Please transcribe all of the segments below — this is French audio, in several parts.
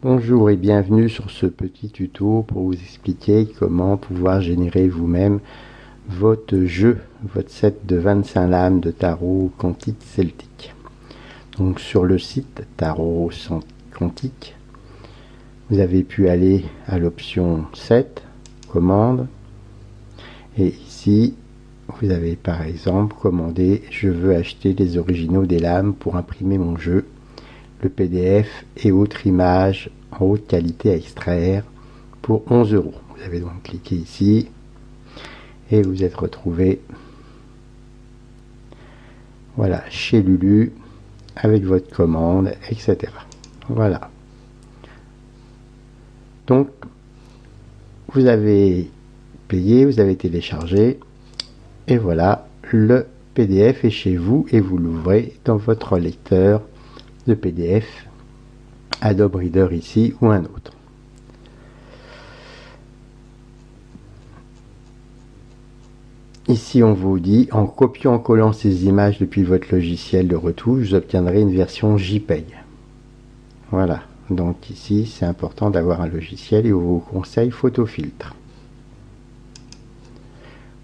Bonjour et bienvenue sur ce petit tuto pour vous expliquer comment pouvoir générer vous-même votre jeu, votre set de 25 lames de tarot quantique celtique. Donc sur le site Tarot Quantique, vous avez pu aller à l'option 7, commande, et ici vous avez par exemple commandé je veux acheter les originaux des lames pour imprimer mon jeu, le PDF et autres images en haute qualité à extraire pour 11 €. Vous avez donc cliqué ici et vous êtes retrouvé voilà, chez Lulu avec votre commande, etc. Voilà. Donc, vous avez payé, vous avez téléchargé et voilà, le PDF est chez vous et vous l'ouvrez dans votre lecteur de PDF, Adobe Reader ici ou un autre. Ici, on vous dit, en copiant en collant ces images depuis votre logiciel de retouche, vous obtiendrez une version JPEG. Voilà, donc ici, c'est important d'avoir un logiciel et on vous conseille Photofiltre.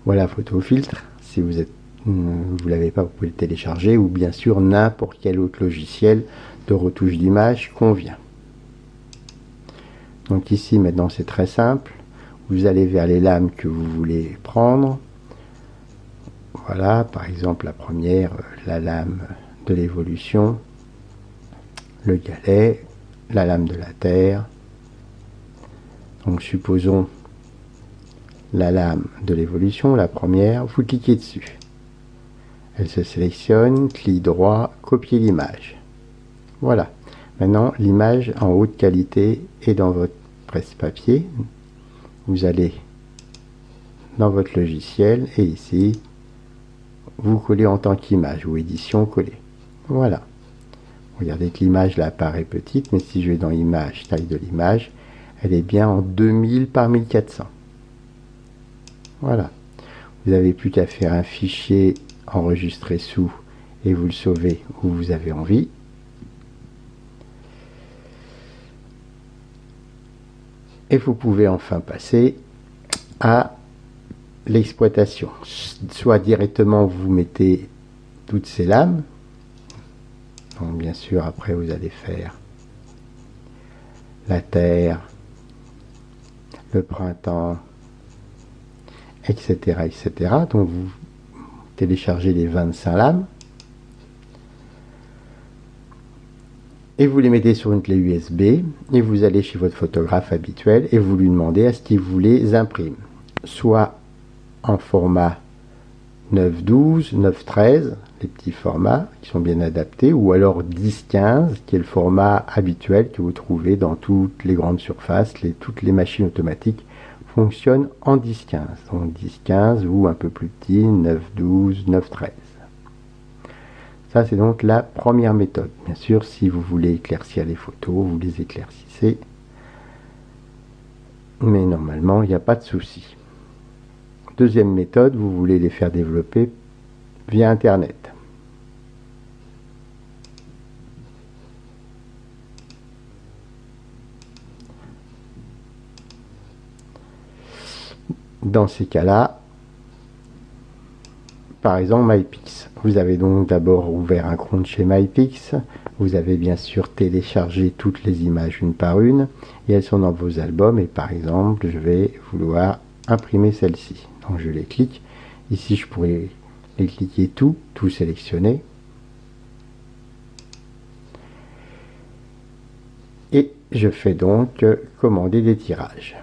Voilà, Photofiltre, si vous l'avez pas, vous pouvez le télécharger, ou bien sûr n'importe quel autre logiciel de retouche d'image convient. Donc ici, maintenant, c'est très simple. Vous allez vers les lames que vous voulez prendre. Voilà, par exemple la première, la lame de l'évolution, le galet, la lame de la terre. Donc supposons la lame de l'évolution, la première, vous cliquez dessus. Elle se sélectionne, clic droit, copier l'image. Voilà, maintenant l'image en haute qualité est dans votre presse-papier. Vous allez dans votre logiciel et ici, vous collez en tant qu'image ou édition coller. Voilà. Regardez que l'image là apparaît petite, mais si je vais dans image, taille de l'image, elle est bien en 2000 par 1400. Voilà. Vous n'avez plus qu'à faire un fichier enregistré sous et vous le sauvez où vous avez envie. Et vous pouvez enfin passer à l'exploitation. Soit directement vous mettez toutes ces lames. Donc bien sûr après vous allez faire la terre, le printemps, etc. etc. Donc vous téléchargez les 25 lames et vous les mettez sur une clé USB et vous allez chez votre photographe habituel et vous lui demandez à ce qu'il vous les imprime. Soit en format 9-12, 9-13, les petits formats qui sont bien adaptés, ou alors 10-15, qui est le format habituel que vous trouvez dans toutes les grandes surfaces, toutes les machines automatiques fonctionnent en 10-15, donc 10-15 ou un peu plus petit, 9-12, 9-13. Ça c'est donc la première méthode. Bien sûr, si vous voulez éclaircir les photos, vous les éclaircissez, mais normalement il n'y a pas de souci. Deuxième méthode, vous voulez les faire développer via Internet. Dans ces cas-là, par exemple MyPix. Vous avez donc d'abord ouvert un compte chez MyPix. Vous avez bien sûr téléchargé toutes les images une par une et elles sont dans vos albums. Et par exemple, je vais vouloir imprimer celle-ci. Donc je les clique. Ici, je pourrais les cliquer tout sélectionner. Et je fais donc commander des tirages.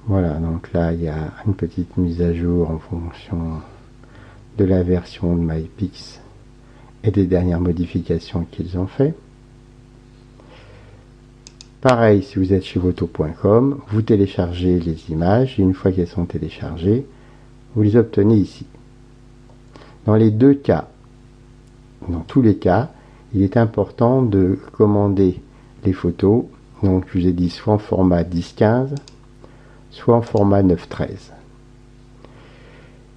Voilà, donc là il y a une petite mise à jour en fonction de la version de MyPix et des dernières modifications qu'ils ont fait. Pareil, si vous êtes chez Voto.com, vous téléchargez les images et une fois qu'elles sont téléchargées, vous les obtenez ici. Dans les deux cas, dans tous les cas, il est important de commander les photos. Donc je vous ai dit soit en format 10-15, soit en format 9-13.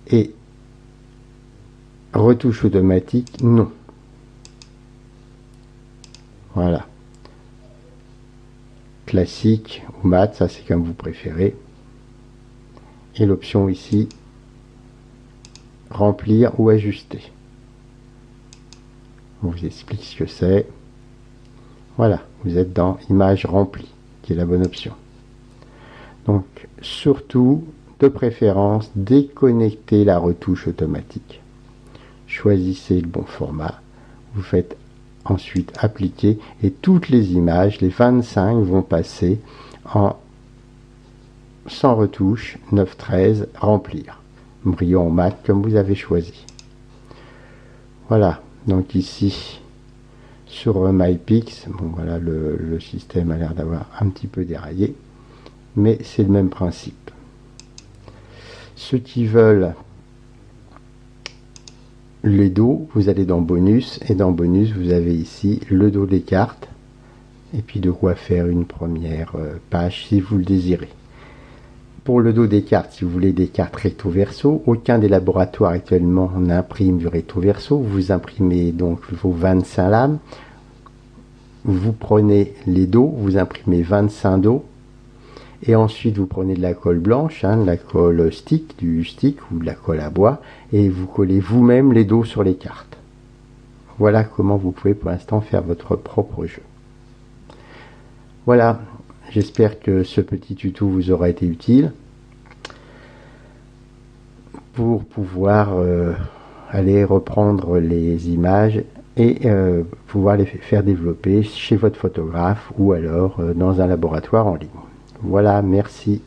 Et retouche automatique, non. Voilà. Classique ou mat, ça c'est comme vous préférez. Et l'option ici, remplir ou ajuster. On vous explique ce que c'est. Voilà, vous êtes dans image remplie, qui est la bonne option. Donc, surtout, de préférence, déconnectez la retouche automatique. Choisissez le bon format. Vous faites ensuite appliquer et toutes les images, les 25, vont passer en sans retouche, 9-13, remplir. Brillant mat comme vous avez choisi. Voilà, donc ici, sur MyPix, bon voilà, le système a l'air d'avoir un petit peu déraillé, mais c'est le même principe. Ceux qui veulent les dos, vous allez dans bonus, et dans bonus, vous avez ici le dos des cartes, et puis de quoi faire une première page si vous le désirez. Pour le dos des cartes, si vous voulez des cartes recto verso, aucun des laboratoires actuellement n'imprime du recto verso. Vous imprimez donc vos 25 lames, vous prenez les dos, vous imprimez 25 dos, et ensuite vous prenez de la colle blanche, de la colle stick, du stick ou de la colle à bois, et vous collez vous-même les dos sur les cartes. Voilà comment vous pouvez pour l'instant faire votre propre jeu. Voilà, j'espère que ce petit tuto vous aura été utile pour pouvoir aller reprendre les images et pouvoir les faire développer chez votre photographe ou alors dans un laboratoire en ligne. Voilà, merci.